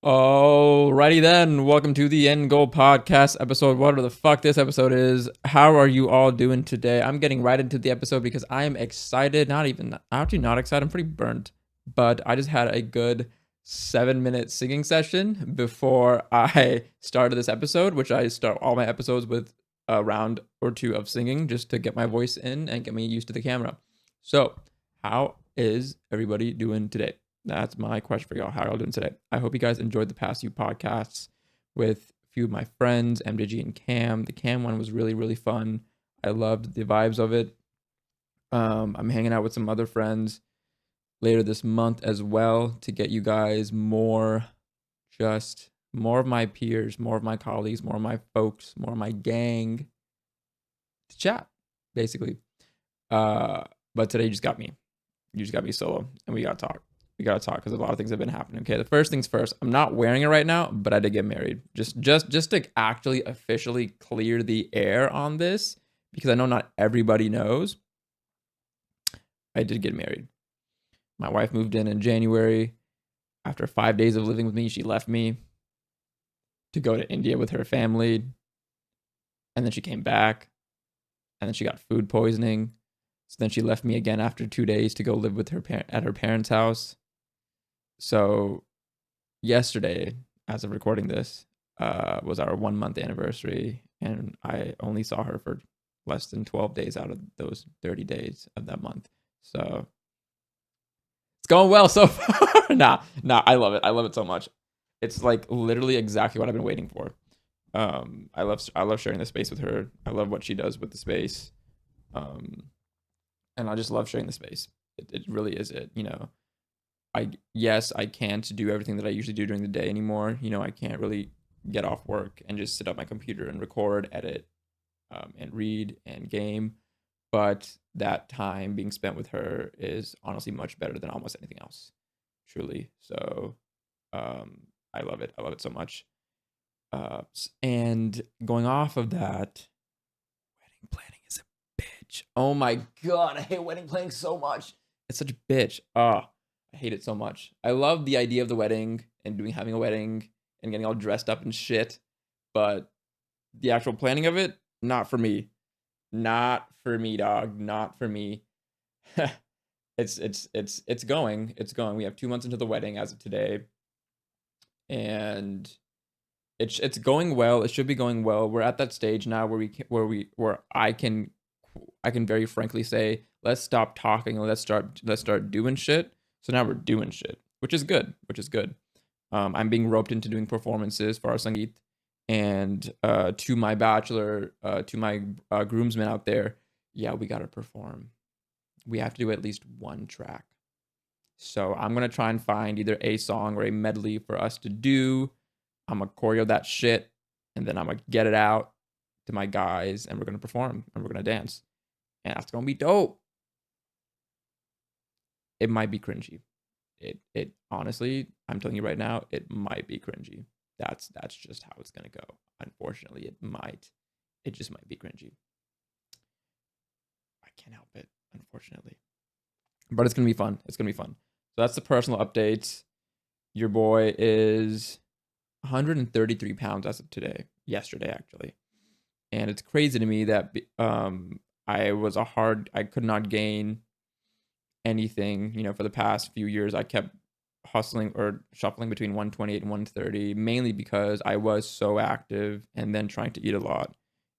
Alrighty then, welcome to the End Goal Podcast episode. Whatever the fuck this episode is. How are you all doing today? I'm getting right into the episode because I am excited. Actually not excited. I'm pretty burnt, but I just had a good 7 minute singing session before I started this episode, which I start all my episodes with a round or two of singing just to get my voice in and get me used to the camera. So, how is everybody doing today? That's my question for y'all. How y'all doing today? I hope you guys enjoyed the past few podcasts with a few of my friends, MJG and Cam. The Cam one was really, really fun. I loved the vibes of it. I'm hanging out with some other friends later this month as well to get you guys more of my peers, more of my colleagues, more of my folks, more of my gang to chat, basically. But today you just got me. You just got me solo, and we gotta talk. We gotta talk because a lot of things have been happening. Okay, the first things first. I'm not wearing it right now, but I did get married. Just to actually officially clear the air on this, because I know not everybody knows. I did get married. My wife moved in January. After 5 days of living with me, she left me to go to India with her family, and then she came back, and then she got food poisoning. So then she left me again after 2 days to go live with at her parents' house. So yesterday, as of recording this, was our 1 month anniversary, and I only saw her for less than 12 days out of those 30 days of that month. So it's going well so far. nah, I love it. I love it so much. It's like literally exactly what I've been waiting for. I love sharing the space with her. I love what she does with the space. Um, and I just love sharing the space. It really is it. I can't do everything that I usually do during the day anymore. I can't really get off work and just sit at my computer and record, edit, and read and game. But that time being spent with her is honestly much better than almost anything else, truly. So I love it. I love it so much. And going off of that, wedding planning is a bitch. Oh my god, I hate wedding planning so much. It's such a bitch. I hate it so much. I love the idea of the wedding and having a wedding and getting all dressed up and shit, but the actual planning of it, not for me. Not for me, dog. Not for me. It's going. It's going. We have 2 months into the wedding as of today, and it's going well. It should be going well. We're at that stage now where I can very frankly say, let's stop talking and let's start doing shit. So now we're doing shit, which is good, which is good. I'm being roped into doing performances for our sangeet, and to my bachelor, to my groomsmen out there, yeah, we gotta perform. We have to do at least one track. So I'm gonna try and find either a song or a medley for us to do. I'm gonna choreo that shit, and then I'm gonna get it out to my guys, and we're gonna perform and we're gonna dance, and that's gonna be dope. It might be cringy. It honestly, I'm telling you right now, it might be cringy. That's just how it's gonna go. Unfortunately, it might. It just might be cringy. I can't help it, unfortunately. But it's gonna be fun. It's gonna be fun. So that's the personal updates. Your boy is 133 pounds as of today. Yesterday, actually. And it's crazy to me that I could not gain anything. For the past few years, I kept hustling or shuffling between 128 and 130, mainly because I was so active and then trying to eat a lot.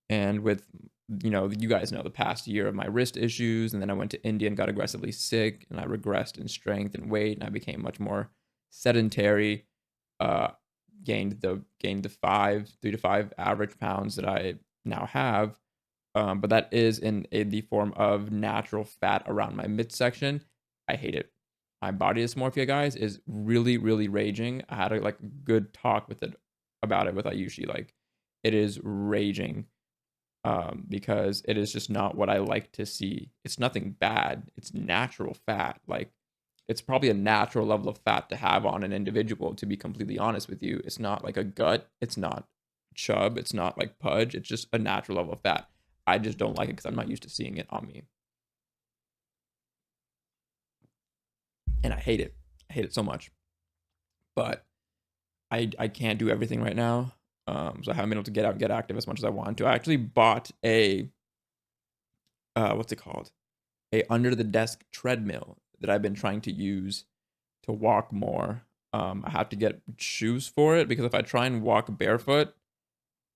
And with, you guys know the past year of my wrist issues, and then I went to India and got aggressively sick, and I regressed in strength and weight, and I became much more sedentary. Uh, gained the 3 to 5 average pounds that I now have. But that is in the form of natural fat around my midsection. I hate it. My body dysmorphia, guys, is really, really raging. I had a good talk with it about it with Ayushi. Like, it is raging, because it is just not what I like to see. It's nothing bad. It's natural fat. Like, it's probably a natural level of fat to have on an individual, to be completely honest with you. It's not like a gut. It's not chub. It's not like pudge. It's just a natural level of fat. I just don't like it because I'm not used to seeing it on me. And I hate it. I hate it so much. But I can't do everything right now. So I haven't been able to get out and get active as much as I want to. I actually bought a what's it called? A under the desk treadmill that I've been trying to use to walk more. I have to get shoes for it because if I try and walk barefoot,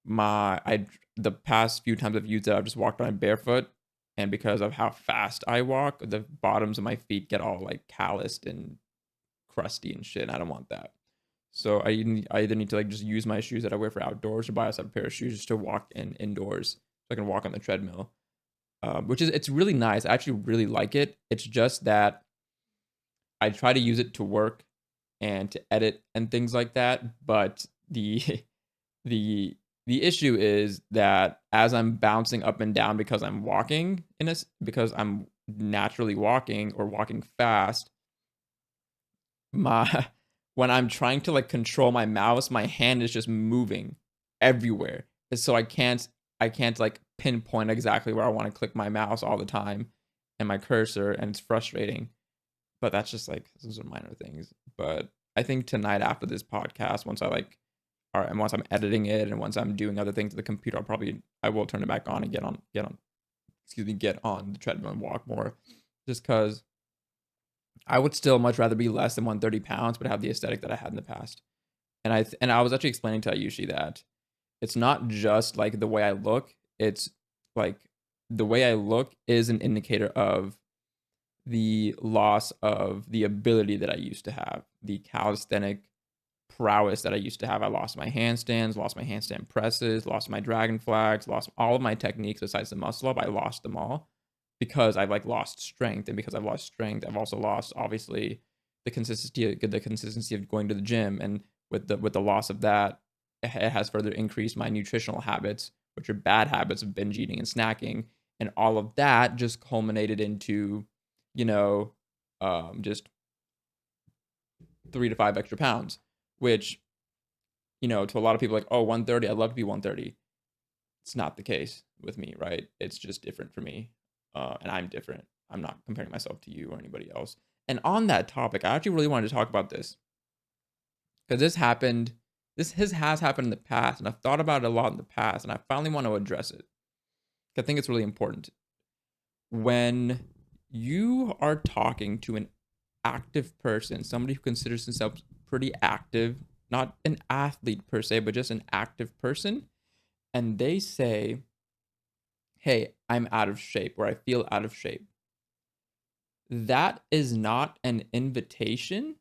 the past few times I've used it, I've just walked on barefoot, and because of how fast I walk, the bottoms of my feet get all like calloused and crusty and shit. And I don't want that. So I either need to like just use my shoes that I wear for outdoors or buy us a pair of shoes just to walk indoors so I can walk on the treadmill. Which is it's really nice. I actually really like it. It's just that I try to use it to work and to edit and things like that. But the the the issue is that as I'm bouncing up and down because I'm walking because I'm naturally walking or walking fast, my when I'm trying to like control my mouse, my hand is just moving everywhere. And so I can't like pinpoint exactly where I want to click my mouse all the time and my cursor, and it's frustrating. But that's just like those are minor things. But I think tonight after this podcast, once I like all right, and once I'm editing it and once I'm doing other things to the computer, I will turn it back on and get on the treadmill and walk more. Just because I would still much rather be less than 130 pounds, but have the aesthetic that I had in the past. And I was actually explaining to Ayushi that it's not just like the way I look, it's like the way I look is an indicator of the loss of the ability that I used to have, the calisthenic prowess that I used to have. I lost my handstands, lost my handstand presses, lost my dragon flags, lost all of my techniques besides the muscle up. I lost them all because I've like lost strength, and because I've lost strength, I've also lost obviously the consistency of going to the gym, and with the loss of that, it has further increased my nutritional habits, which are bad habits of binge eating and snacking, and all of that just culminated into, you know, just 3 to 5 extra pounds, which, to a lot of people like, oh, 130, I'd love to be 130. It's not the case with me, right? It's just different for me. And I'm different. I'm not comparing myself to you or anybody else. And on that topic, I actually really wanted to talk about this because has happened in the past, and I've thought about it a lot in the past, and I finally want to address it. I think it's really important. When you are talking to an active person, somebody who considers themselves pretty active, not an athlete per se, but just an active person, and they say, hey, I'm out of shape, or I feel out of shape, that is not an invitation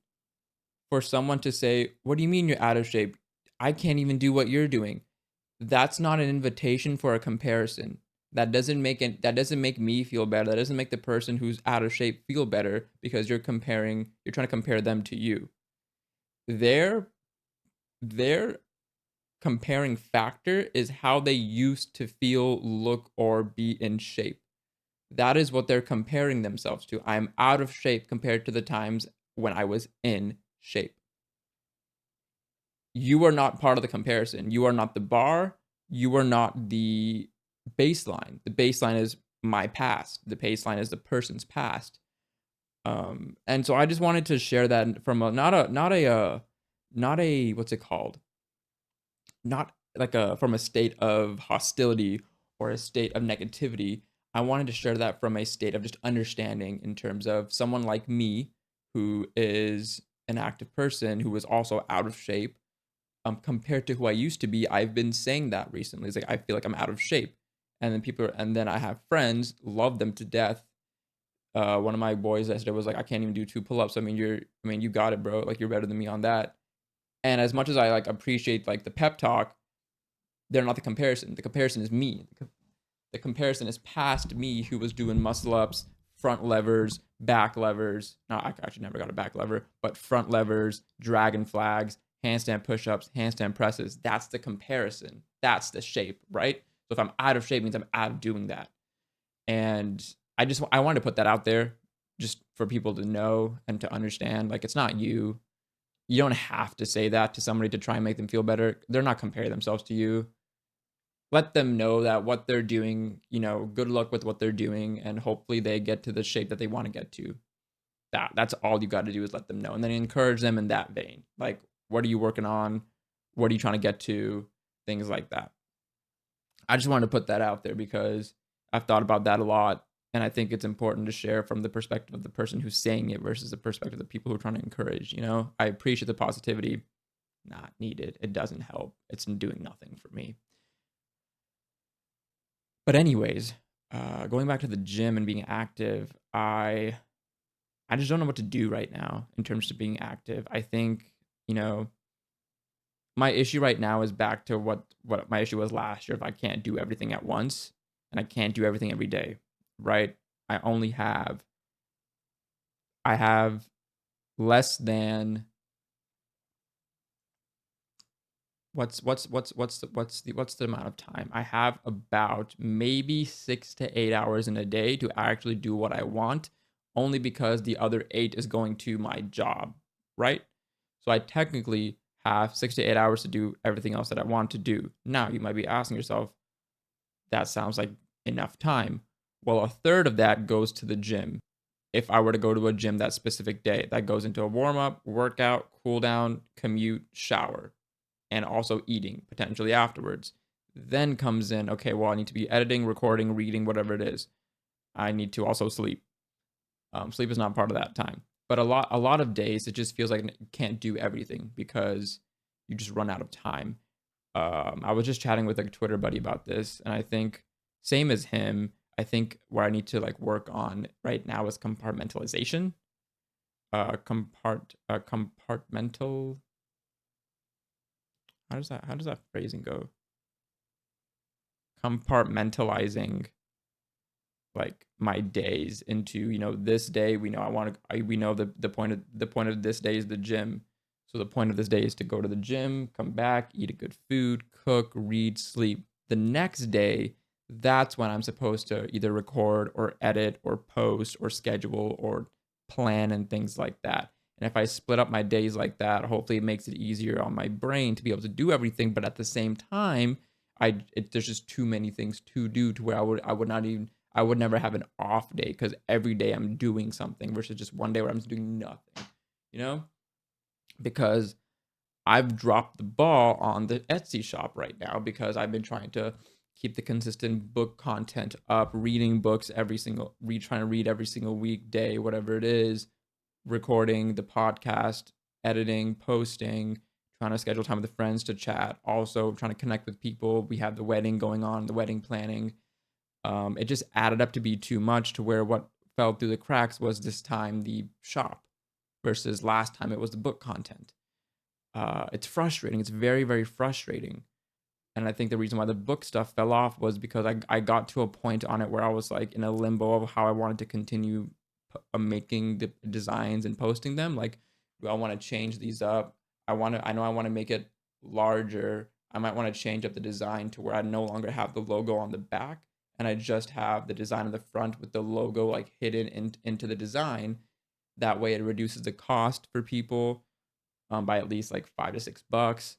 for someone to say, what do you mean you're out of shape? I can't even do what you're doing. That's not an invitation for a comparison. That doesn't make me feel better. That doesn't make the person who's out of shape feel better because you're trying to compare them to you. Their comparing factor is how they used to feel, look, or be in shape. That is what they're comparing themselves to. I'm out of shape compared to the times when I was in shape. You are not part of the comparison. You are not the bar. You are not the baseline. The baseline is my past. The baseline is the person's past. And so I just wanted to share that from not a what's it called? Not like from a state of hostility or a state of negativity. I wanted to share that from a state of just understanding in terms of someone like me who is an active person who is also out of shape, compared to who I used to be. I've been saying that recently. It's like I feel like I'm out of shape. And then I have friends, love them to death. One of my boys yesterday was like, I can't even do 2 pull-ups. You got it, bro. Like you're better than me on that. And as much as I like appreciate like the pep talk, they're not the comparison. The comparison is me. The comparison is past me, who was doing muscle ups, front levers, back levers. No, I actually never got a back lever, but front levers, dragon flags, handstand push-ups, handstand presses. That's the comparison. That's the shape, right? So if I'm out of shape, it means I'm out of doing that. And I wanted to put that out there just for people to know and to understand. Like, it's not you. You don't have to say that to somebody to try and make them feel better. They're not comparing themselves to you. Let them know that what they're doing, good luck with what they're doing, and hopefully they get to the shape that they want to get to. That's all you got to do is let them know, and then encourage them in that vein. Like, What are you working on? What are you trying to get to? Things like that. I just wanted to put that out there because I've thought about that a lot. And I think it's important to share from the perspective of the person who's saying it versus the perspective of the people who are trying to encourage. I appreciate the positivity, not needed. It doesn't help. It's doing nothing for me. But anyways, going back to the gym and being active, I just don't know what to do right now in terms of being active. I think, you know, my issue right now is back to what my issue was last year. If I can't do everything at once and I can't do everything every day, right? I only have I have less than what's the amount of time? I have about maybe 6 to 8 hours in a day to actually do what I want, only because the other 8 is going to my job, right? So I technically have 6 to 8 hours to do everything else that I want to do. Now you might be asking yourself, that sounds like enough time. Well, a third of that goes to the gym. If I were to go to a gym that specific day, that goes into a warm up, workout, cool down, commute, shower, and also eating potentially afterwards. Then comes in, okay, well, I need to be editing, recording, reading, whatever it is. I need to also sleep. Sleep is not part of that time. But a lot of days, it just feels like you can't do everything because you just run out of time. I was just chatting with a Twitter buddy about this, and I think same as him. I think where I need to like work on right now is compartmentalization. Compartmental. How does that phrasing go? Compartmentalizing like my days into this day we know we know the point of this day is the gym. So the point of this day is to go to the gym, come back, eat a good food, cook, read, sleep. The next day, that's when I'm supposed to either record or edit or post or schedule or plan and things like that. And if I split up my days like that, hopefully it makes it easier on my brain to be able to do everything. But at the same time, there's just too many things to do to where I would never have an off day because every day I'm doing something versus just one day where I'm just doing nothing, you know? Because I've dropped the ball on the Etsy shop right now because I've been trying to keep the consistent book content up, reading books trying to read every single weekday, whatever it is, recording the podcast, editing, posting, trying to schedule time with the friends to chat, also trying to connect with people. We have the wedding going on, the wedding planning. It just added up to be too much to where what fell through the cracks was this time the shop versus last time it was the book content. It's frustrating. It's very, very frustrating. And I think the reason why the book stuff fell off was because I got to a point on it where I was like in a limbo of how I wanted to continue making the designs and posting them. Like, do I want to change these up? I know I want to make it larger. I might want to change up the design to where I no longer have the logo on the back and I just have the design on the front with the logo like hidden into the design. That way it reduces the cost for people by at least like $5 to $6.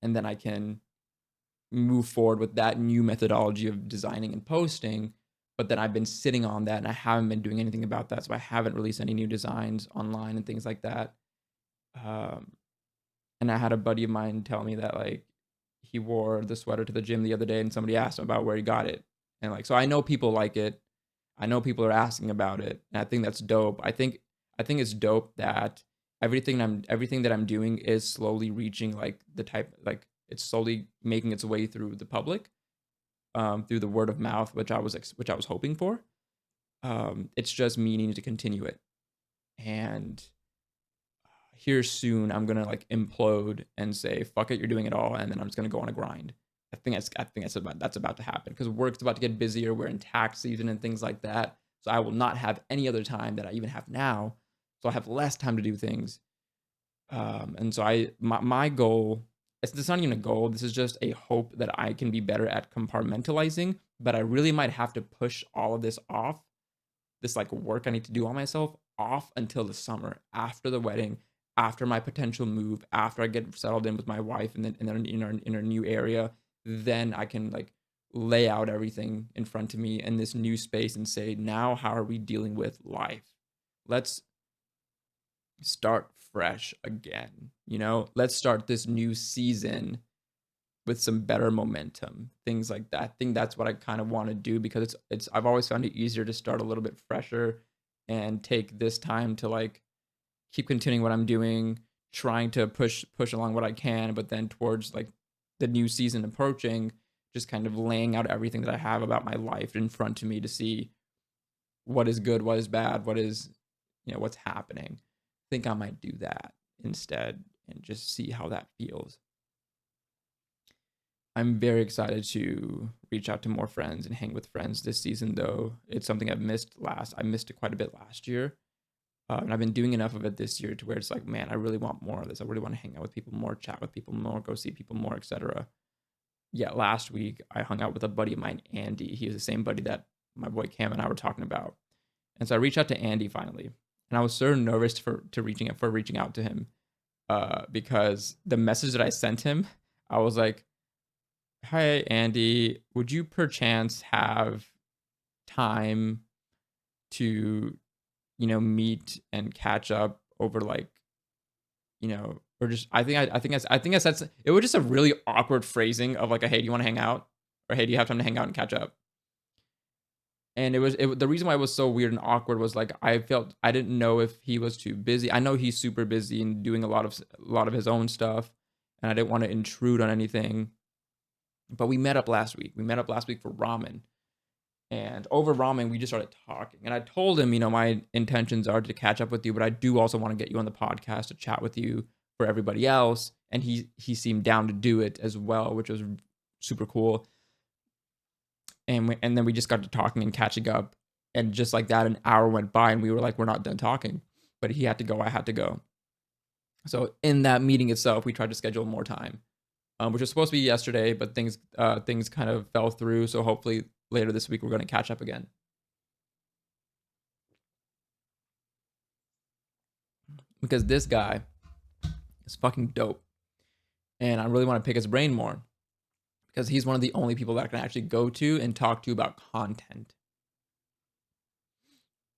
And then I can move forward with that new methodology of designing and posting. But then I've been sitting on that and I haven't been doing anything about that. So I haven't released any new designs online and things like that. And I had a buddy of mine tell me that like he wore the sweater to the gym the other day and somebody asked him about where he got it. And like, so I know people like it. I know people are asking about it. And I think that's dope. I think it's dope that everything that I'm doing is slowly reaching like it's slowly making its way through the public, through the word of mouth, which I was hoping for. It's just me needing to continue it, and here soon I'm gonna like implode and say fuck it, you're doing it all, and then I'm just gonna go on a grind. I think that's about to happen because work's about to get busier. We're in tax season and things like that, so I will not have any other time that I even have now. So I have less time to do things. And so my goal, it's not even a goal. This is just a hope that I can be better at compartmentalizing. But I really might have to push all of this off, this like work I need to do on myself off until the summer, after the wedding, after my potential move, after I get settled in with my wife and then in our new area. Then I can like lay out everything in front of me in this new space and say, now how are we dealing with life? Let's start fresh again. Let's start this new season with some better momentum, things like that. I think that's what I kind of want to do, because I've always found it easier to start a little bit fresher and take this time to like keep continuing what I'm doing, trying to push along what I can, but then towards like the new season approaching, just kind of laying out everything that I have about my life in front of me to see what is good, what is bad, what is, what's happening. I think I might do that instead and just see how that feels. I'm very excited to reach out to more friends and hang with friends this season, though. It's something I missed it quite a bit last year. And I've been doing enough of it this year to where it's like, man, I really want more of this. I really want to hang out with people more, chat with people more, go see people more, etc. Yeah, last week I hung out with a buddy of mine, Andy. He was the same buddy that my boy Cam and I were talking about. And so I reached out to Andy finally. And I was so nervous for reaching out to him because the message that I sent him, I was like, "Hi, Andy, would you perchance have time to, meet and catch up over like, or just I think I said it was just a really awkward phrasing of like a, hey, do you want to hang out? Or hey, do you have time to hang out and catch up?" And the reason why it was so weird and awkward was like I didn't know if he was too busy. I know he's super busy and doing a lot of his own stuff, and I didn't want to intrude on anything. But we met up last week. We met up last week for ramen. And over ramen, we just started talking. And I told him, my intentions are to catch up with you, but I do also want to get you on the podcast to chat with you for everybody else. And he seemed down to do it as well, which was super cool. And then we just got to talking and catching up. And just like that, an hour went by and we were like, we're not done talking. But he had to go, I had to go. So in that meeting itself, we tried to schedule more time, which was supposed to be yesterday, but things kind of fell through. So hopefully later this week, we're going to catch up again. Because this guy is fucking dope. And I really want to pick his brain more, because he's one of the only people that I can actually go to and talk to about content.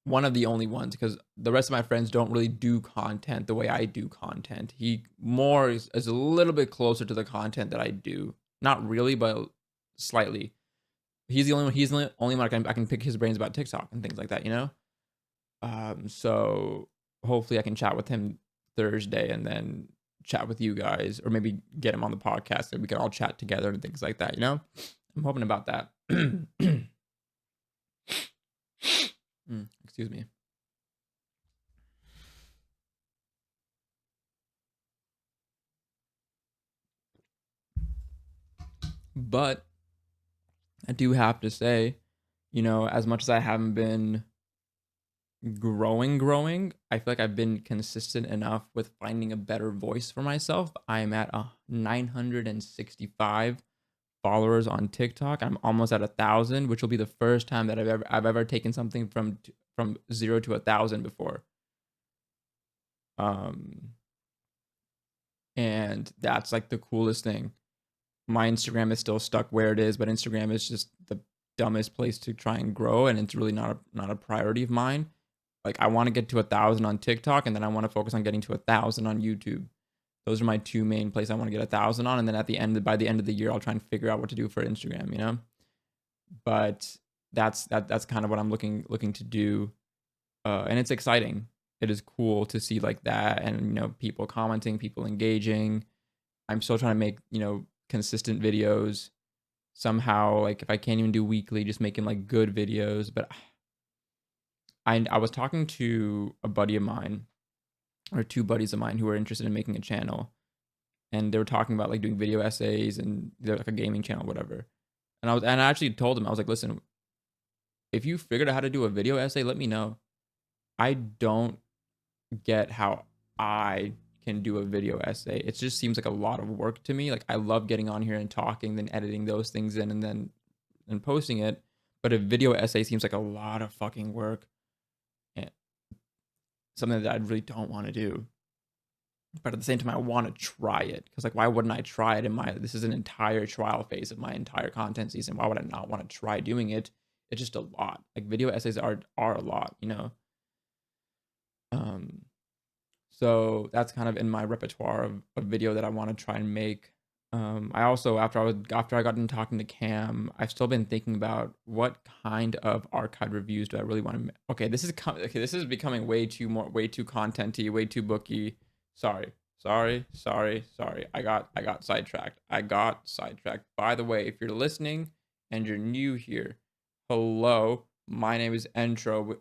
One of the only ones, because the rest of my friends don't really do content the way I do content. He more is a little bit closer to the content that I do. Not really, but slightly. He's the only one I can pick his brains about TikTok and things like that, So hopefully I can chat with him Thursday and then chat with you guys, or maybe get him on the podcast and we can all chat together and things like that, I'm hoping about that. Excuse me. But I do have to say, as much as I haven't been growing, I feel like I've been consistent enough with finding a better voice for myself. I'm at 965 followers on TikTok. I'm almost at 1,000, which will be the first time that I've ever taken something from 0 to 1,000 before. And that's like the coolest thing. My Instagram is still stuck where it is, but Instagram is just the dumbest place to try and grow, and it's really not a priority of mine. Like I want to get to 1,000 on TikTok, and then I want to focus on getting to 1,000 on YouTube. Those are my two main places I want to get 1,000 on, and then by the end of the year, I'll try and figure out what to do for Instagram. But that's kind of what I'm looking to do, and it's exciting. It is cool to see like that, and people commenting, people engaging. I'm still trying to make consistent videos somehow. Like if I can't even do weekly, just making like good videos. But I was talking to a buddy of mine, or two buddies of mine, who were interested in making a channel, and they were talking about like doing video essays, and they're like a gaming channel, whatever. And I actually told them, I was like, listen, if you figured out how to do a video essay, let me know. I don't get how I can do a video essay. It just seems like a lot of work to me. Like I love getting on here and talking, then editing those things in, and then posting it. But a video essay seems like a lot of fucking work, and something that I really don't want to do. But at the same time, I want to try it, because like, why wouldn't I try it this is an entire trial phase of my entire content season. Why would I not want to try doing it? It's just a lot. Like video essays are a lot, So that's kind of in my repertoire of video that I want to try and make. I also after I got into talking to Cam, I've still been thinking about what kind of archive reviews do I really want to make. Okay, this is becoming way too contenty, way too booky. Sorry. I got sidetracked. By the way, if you're listening and you're new here, hello. My name is Entro.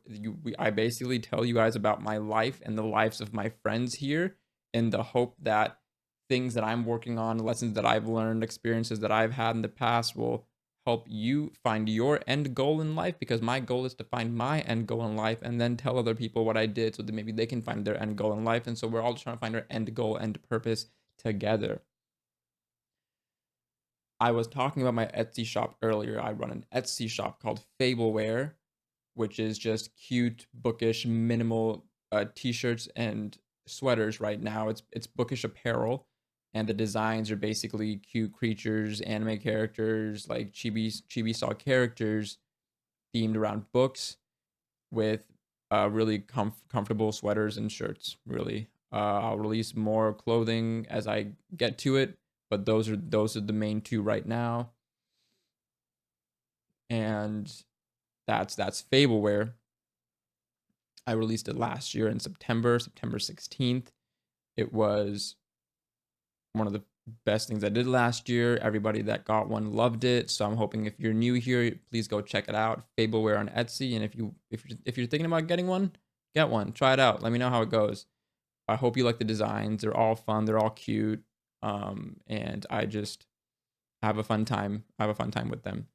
I basically tell you guys about my life and the lives of my friends here in the hope that things that I'm working on, lessons that I've learned, experiences that I've had in the past will help you find your end goal in life, because my goal is to find my end goal in life and then tell other people what I did so that maybe they can find their end goal in life. And so we're all trying to find our end goal and purpose together. I was talking about my Etsy shop earlier. I run an Etsy shop called Fableware, which is just cute, bookish, minimal t-shirts and sweaters right now. It's bookish apparel, and the designs are basically cute creatures, anime characters, like chibi style characters themed around books with really comfortable sweaters and shirts. Really, I'll release more clothing as I get to it, but those are the main two right now, and that's Fableware. I released it last year in September 16th. It was one of the best things I did last year. Everybody that got one loved it. So I'm hoping if you're new here, please go check it out. Fableware on Etsy. And if you're thinking about getting one, get one. Try it out. Let me know how it goes. I hope you like the designs. They're all fun. They're all cute. And I just have a fun time. I have a fun time with them.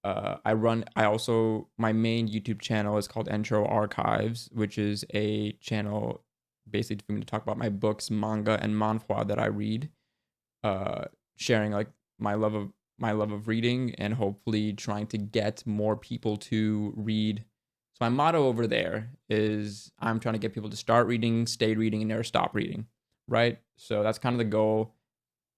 My main YouTube channel is called Intro Archives, which is a channel basically for me to talk about my books, manga, and manhwa that I read, sharing like my love of reading, and hopefully trying to get more people to read. So my motto over there is I'm trying to get people to start reading, stay reading, and never stop reading, right? So that's kind of the goal.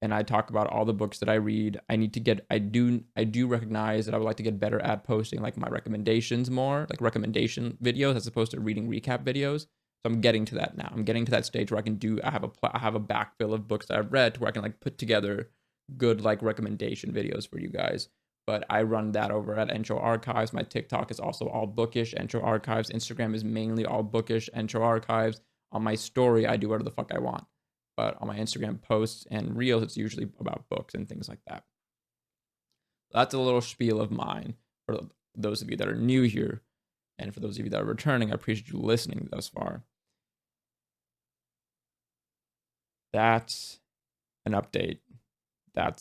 And I talk about all the books that I read. I do recognize that I would like to get better at posting like my recommendations more, like recommendation videos as opposed to reading recap videos. So I'm getting to that now. I'm getting to that stage where I have a backfill of books that I've read to where I can like put together good like recommendation videos for you guys. But I run that over at Intro Archives. My TikTok is also all bookish, Intro Archives. Instagram is mainly all bookish, Intro Archives. On my story, I do whatever the fuck I want. But on my Instagram posts and reels, it's usually about books and things like that. That's a little spiel of mine for those of you that are new here. And for those of you that are returning, I appreciate you listening thus far. That's an update. I've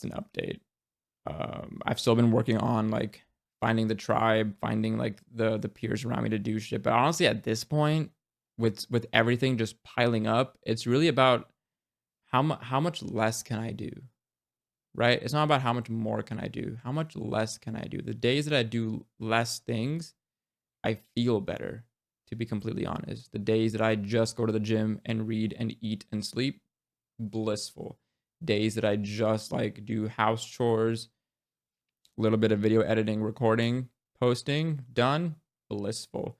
still been working on like finding the tribe, finding like the peers around me to do shit. But honestly, at this point, with everything just piling up, it's really about how much less can I do, right? It's not about how much more can I do. How much less can I do? The days that I do less things, I feel better, to be completely honest. The days that I just go to the gym and read and eat and sleep, blissful. Days that I just like do house chores, a little bit of video editing, recording, posting, done, blissful.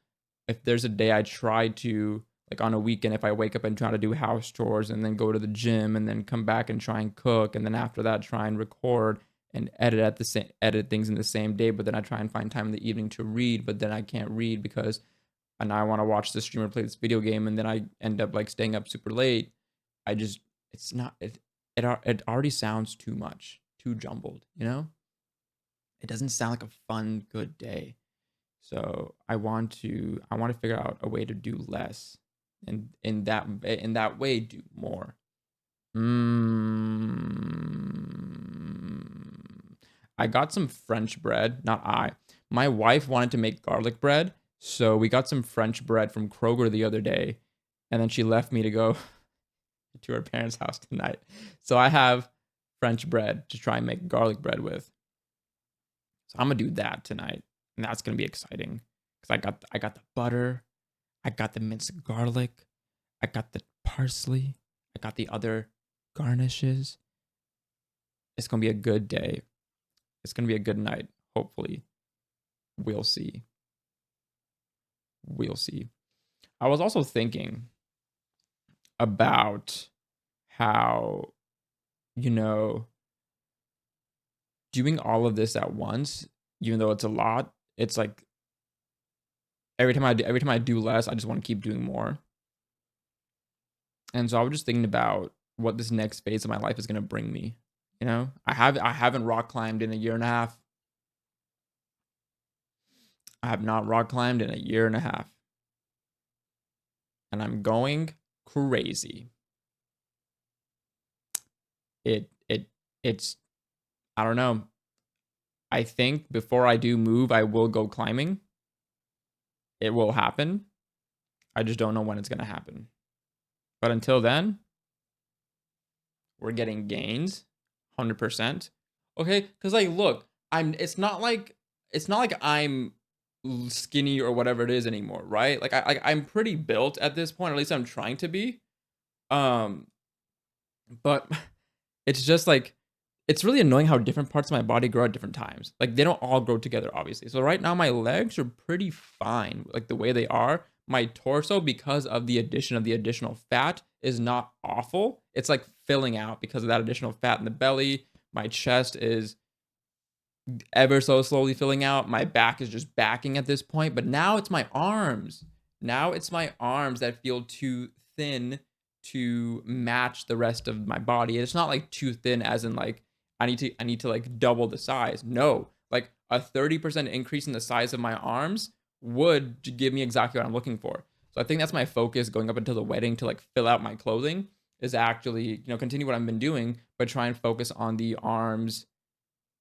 If there's a day I try to, like on a weekend, if I wake up and try to do house chores and then go to the gym and then come back and try and cook, and then after that try and record and edit things in the same day, but then I try and find time in the evening to read, but then I can't read because and I want to watch the streamer play this video game, and then I end up like staying up super late. I just it's not it already sounds too much, too jumbled, you know? It doesn't sound like a fun, good day. So I want to figure out a way to do less, and in that way do more. I got some French bread. Not I. My wife wanted to make garlic bread, so we got some French bread from Kroger the other day, and then she left me to go to her parents' house tonight. So I have French bread to try and make garlic bread with. So I'm gonna do that tonight, and that's gonna be exciting because I got the butter, I got the minced garlic, I got the parsley, I got the other garnishes. It's gonna be a good day. It's gonna be a good night. Hopefully, we'll see. We'll see. I was also thinking, about how, you know, doing all of this at once, even though it's a lot, it's like every time I do less, I just want to keep doing more. And so I was just thinking about what this next phase of my life is going to bring me. You know, I haven't rock climbed in a year and a half. I have not rock climbed in a year and a half. And I'm going crazy. It's I don't know. I think before I do move, I will go climbing. It will happen. I just don't know when it's going to happen. But until then, we're getting gains 100%. Okay? Cuz like look, it's not like I'm skinny or whatever it is anymore, right? Like I'm pretty built at this point, or at least I'm trying to be. Um but it's just like it's really annoying how different parts of my body grow at different times. Like they don't all grow together, obviously. So right now my legs are pretty fine, like the way they are. My torso, because of the addition of the additional fat, is not awful. It's like filling out because of that additional fat in the belly. My chest is ever so slowly filling out. My back is just backing at this point. But now it's my arms. Now it's my arms that feel too thin to match the rest of my body. It's not like too thin as in like I need to like double the size. No. Like a 30% increase in the size of my arms would give me exactly what I'm looking for. So I think that's my focus going up until the wedding, to like fill out my clothing, is actually, you know, continue what I've been doing, but try and focus on the arms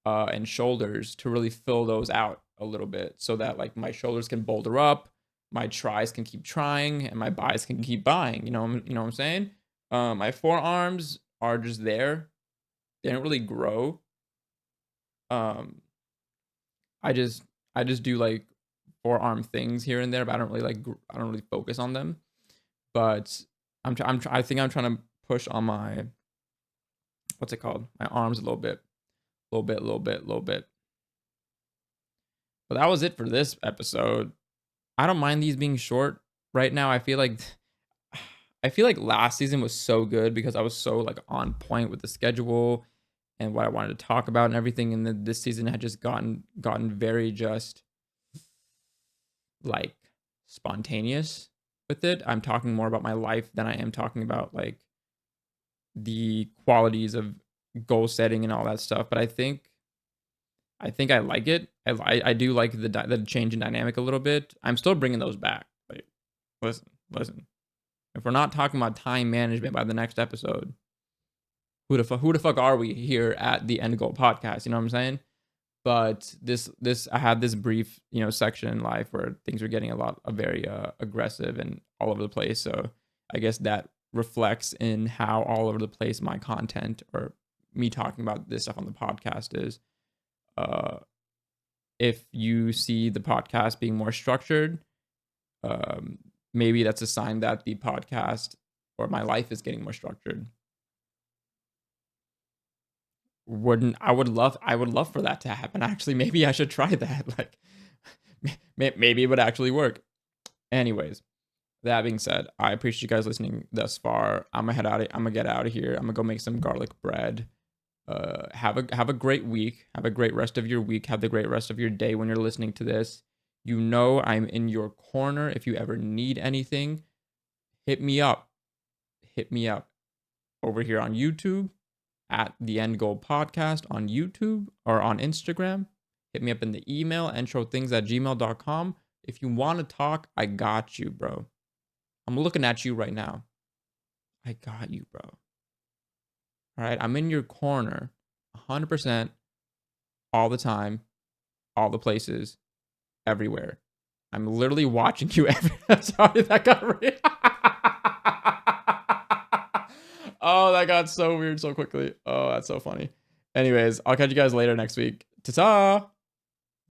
and shoulders to really fill those out a little bit, so that like my shoulders can boulder up, my tries can keep trying, and my buys can keep buying. You know what I'm saying? My forearms are just there. They don't really grow. Um, I just I just do like forearm things here and there, but I don't really I don't really focus on them. But I think I'm trying to push on my, what's it called? My arms a little bit, little bit. But that was it for this episode. I don't mind these being short right now. I feel like last season was so good because I was so like on point with the schedule and what I wanted to talk about and everything. And then this season had just gotten very just like spontaneous with it. I'm talking more about my life than I am talking about like the qualities of goal setting and all that stuff. But I think I like it. I do like the change in dynamic a little bit. I'm still bringing those back. Like, listen. If we're not talking about time management by the next episode, who the fuck are we here at the End Goal Podcast? You know what I'm saying? But this I had this brief, you know, section in life where things were getting a lot very aggressive and all over the place. So I guess that reflects in how all over the place my content, or me talking about this stuff on the podcast, is. Uh, if you see the podcast being more structured, um, maybe that's a sign that the podcast or my life is getting more structured. I would love for that to happen. Actually, maybe I should try that. Like, maybe it would actually work. Anyways, that being said, I appreciate you guys listening thus far. I'm gonna get out of here. I'm gonna go make some garlic bread. Have a great week. Have a great rest of your week. Have the great rest of your day when you're listening to this. You know I'm in your corner. If you ever need anything, hit me up. Hit me up over here on YouTube at the End Goal Podcast on YouTube or on Instagram. Hit me up in the email, introthings@gmail.com. If you want to talk, I got you, bro. I'm looking at you right now. I got you, bro. All right, I'm in your corner 100% all the time, all the places, everywhere. I'm literally watching you every. Sorry, that got real. Oh, that got so weird so quickly. Oh, that's so funny. Anyways, I'll catch you guys later next week. Ta-ta!